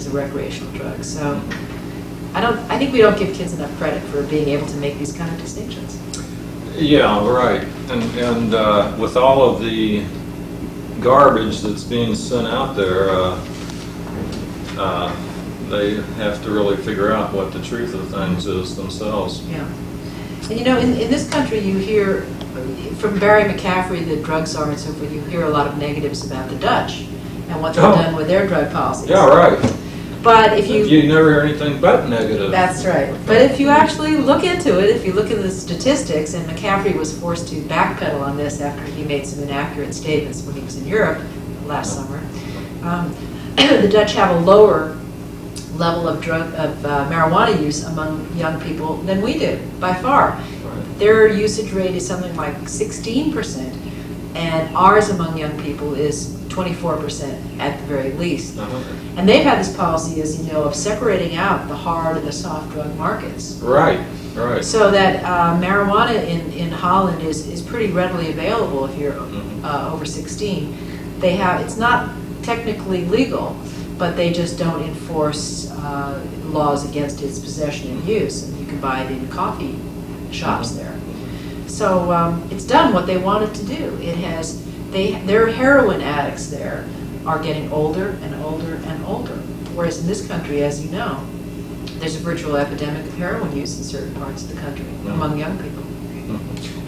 as a recreational drug. So I think we don't give kids enough credit for being able to make these kind of distinctions. Yeah, right. And with all of the garbage that's being sent out there, they have to really figure out what the truth of things is themselves. Yeah. And you know, in this country, you hear from Barry McCaffrey, the drug czar and so forth, you hear a lot of negatives about the Dutch and what they've done with their drug policies. Yeah, right. But if you never hear anything but negative. That's right. But if you actually look into it, if you look at the statistics, and McCaffrey was forced to backpedal on this after he made some inaccurate statements when he was in Europe last summer, the Dutch have a lower level of marijuana use among young people than we do, by far. Right. Their usage rate is something like 16%, and ours among young people is 24% at the very least. And they've had this policy, as you know, of separating out the hard and the soft drug markets. Right, right. So that marijuana in Holland is pretty readily available if you're over 16. It's not technically legal, but they just don't enforce laws against its possession and use, and you can buy it in coffee shops there. So it's done what they wanted to do. It has. Their heroin addicts there are getting older and older and older, whereas in this country, as you know, there's a virtual epidemic of heroin use in certain parts of the country among young people.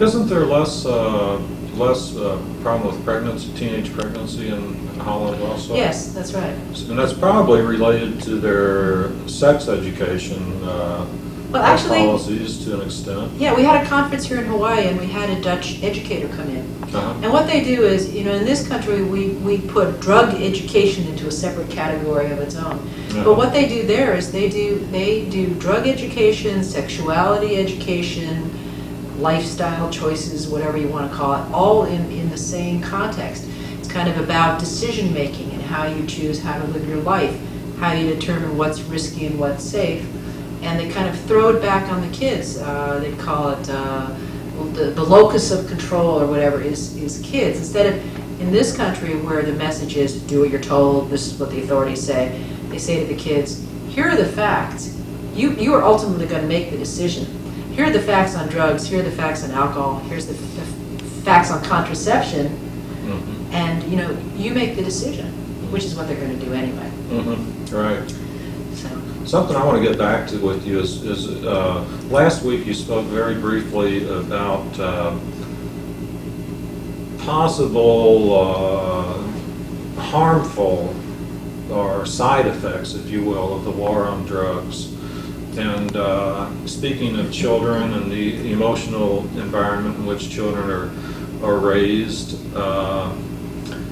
Isn't there less problem with pregnancy, teenage pregnancy in Holland also? Yes, that's right. And that's probably related to their sex education policies to an extent. Yeah, we had a conference here in Hawaii, and we had a Dutch educator come in. And what they do is, you know, in this country, we put drug education into a separate category of its own. But what they do there is they do drug education, sexuality education, lifestyle choices, whatever you want to call it, all in the same context. It's kind of about decision making and how you choose how to live your life, how you determine what's risky and what's safe. And they kind of throw it back on the kids. They call it the locus of control or whatever is kids. Instead of in this country where the message is do what you're told, this is what the authorities say, they say to the kids, here are the facts. You are ultimately going to make the decision. Here are the facts on drugs, here are the facts on alcohol, here's the facts on contraception, and you know, you make the decision, which is what they're going to do anyway. Right. Something I want to get back to with you is last week you spoke very briefly about possible harmful or side effects, if you will, of the war on drugs. And speaking of children and the emotional environment in which children are raised,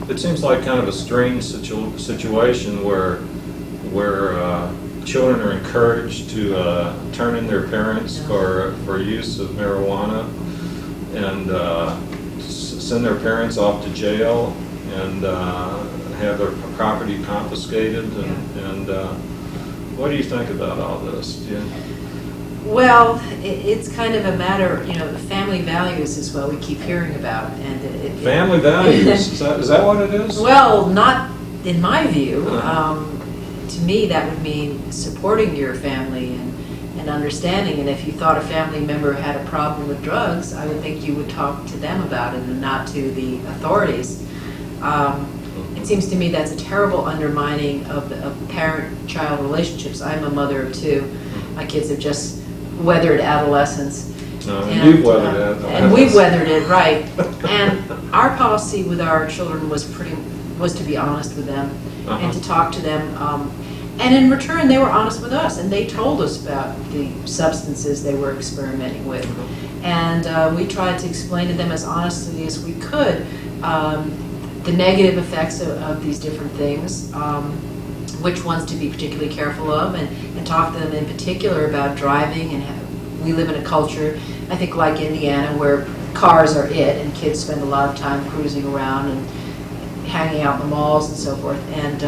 it seems like kind of a strange situation where children are encouraged to turn in their parents for use of marijuana and send their parents off to jail and have their property confiscated. And what do you think about all this? Well, it's kind of a matter, you know, family values is what we keep hearing about. And family values, is that what it is? Well, not in my view. To me, that would mean supporting your family and understanding. And if you thought a family member had a problem with drugs, I would think you would talk to them about it and not to the authorities. It seems to me that's a terrible undermining of parent-child relationships. I'm a mother of two. My kids have just weathered adolescence. And you've weathered adolescence. And we've weathered it, right. And our policy with our children was to be honest with them and to talk to them. And in return, they were honest with us, and they told us about the substances they were experimenting with. And we tried to explain to them as honestly as we could the negative effects of these different things, which ones to be particularly careful of, and talk to them in particular about driving. And we live in a culture, I think like Indiana, where cars are it, and kids spend a lot of time cruising around and hanging out in the malls and so forth. And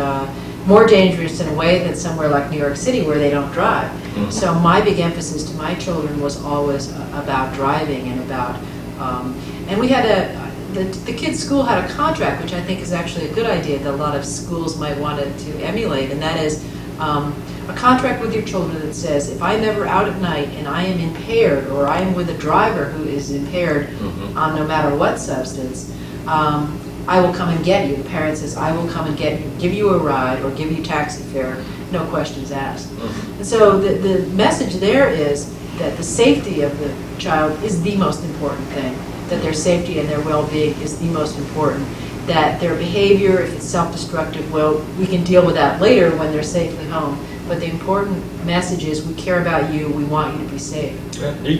more dangerous in a way than somewhere like New York City where they don't drive. So my big emphasis to my children was always about driving and about, and we had the kids' school had a contract, which I think is actually a good idea that a lot of schools might want to emulate, and that is A contract with your children that says, if I'm ever out at night and I am impaired, or I am with a driver who is impaired on no matter what substance, I will come and get you. The parent says, I will come and get you, give you a ride, or give you taxi fare, no questions asked. And so the message there is that the safety of the child is the most important thing, that their safety and their well-being is the most important, that their behavior, if it's self-destructive, well, we can deal with that later when they're safely home. But the important message is, we care about you, we want you to be safe. You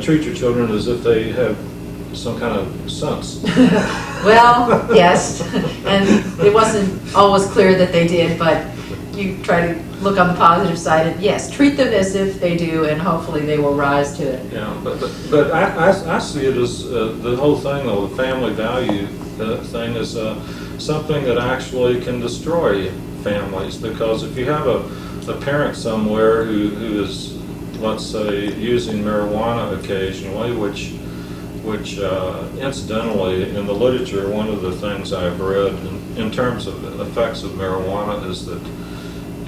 treat your children as if they have some kind of sense. Well, yes, and it wasn't always clear that they did, but you try to look on the positive side and, yes, treat them as if they do, and hopefully they will rise to it. Yeah, but I see it as the whole thing, though, the family value thing is something that actually can destroy families, because if you have a parent somewhere who is, let's say, using marijuana occasionally, which incidentally, in the literature, one of the things I've read in terms of the effects of marijuana is that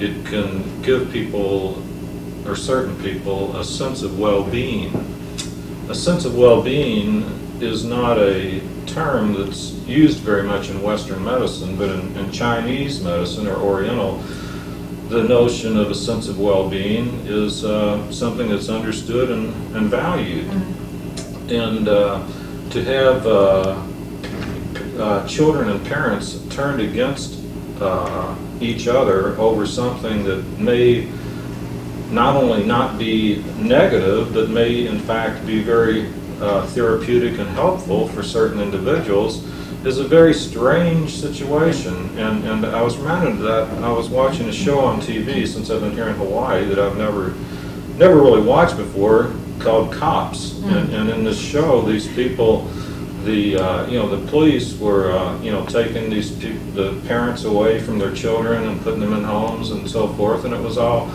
it can give people, or certain people, a sense of well-being. A sense of well-being is not a term that's used very much in Western medicine, but in Chinese medicine or Oriental, the notion of a sense of well-being is something that's understood and valued. And to have children and parents turned against each other over something that may not only not be negative, but may in fact be very therapeutic and helpful for certain individuals, is a very strange situation. And I was reminded of that. I was watching a show on TV, since I've been here in Hawaii, that I've never really watched before, called Cops. And in this show, these people, the police were taking the parents away from their children and putting them in homes and so forth, and it was all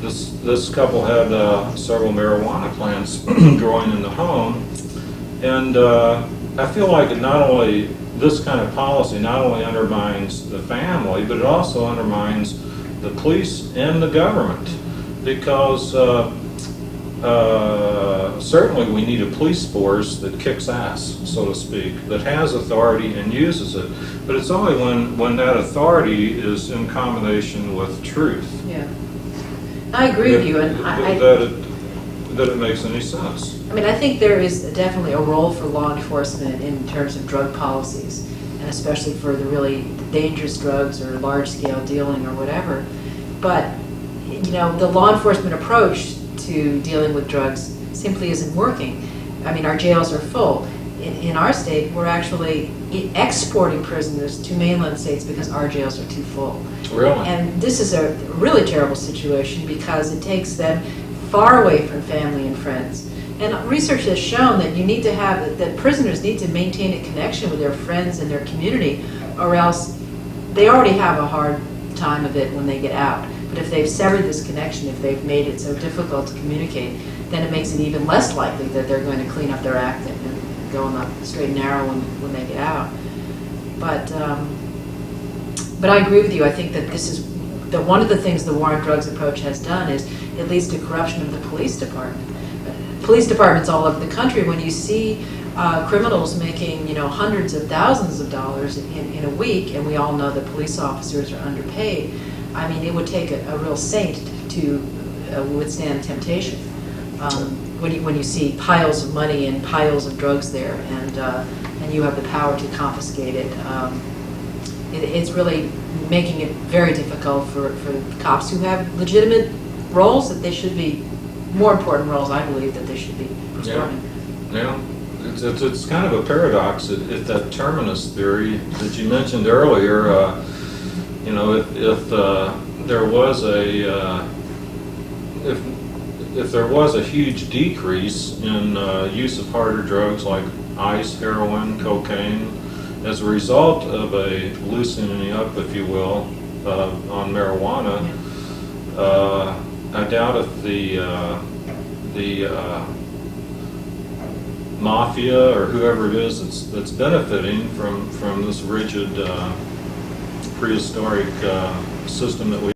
this couple had several marijuana plants growing in the home, and I feel like it not only, this kind of policy not only undermines the family, but it also undermines the police and the government, because certainly we need a police force that kicks ass, so to speak, that has authority and uses it. But it's only when that authority is in combination with truth. Yeah, I agree with you, and that it makes any sense. I mean, I think there is definitely a role for law enforcement in terms of drug policies, and especially for the really dangerous drugs or large-scale dealing or whatever. But the law enforcement approach to dealing with drugs simply isn't working. I mean, our jails are full. In our state, we're actually exporting prisoners to mainland states because our jails are too full. Really? And this is a really terrible situation because it takes them far away from family and friends. And research has shown that you need to have, that prisoners need to maintain a connection with their friends and their community, or else they already have a hard time of it when they get out. But if they've severed this connection, if they've made it so difficult to communicate, then it makes it even less likely that they're going to clean up their act and go on the straight and narrow when they get out. But I agree with you. I think that this is one of the things the war on drugs approach has done is it leads to corruption of the police department. Police departments all over the country, when you see criminals making hundreds of thousands of dollars in a week, and we all know that police officers are underpaid, I mean, it would take a real saint to withstand temptation. When you see piles of money and piles of drugs there, and you have the power to confiscate it, it's really making it very difficult for cops who have legitimate roles that they should be, more important roles, I believe, that they should be performing. Yeah. It's kind of a paradox if that terminus theory that you mentioned earlier. If there was a huge decrease in use of harder drugs like ice, heroin, cocaine, as a result of a loosening up, if you will, on marijuana, I doubt if the mafia or whoever it is that's benefiting from this rigid prehistoric system that we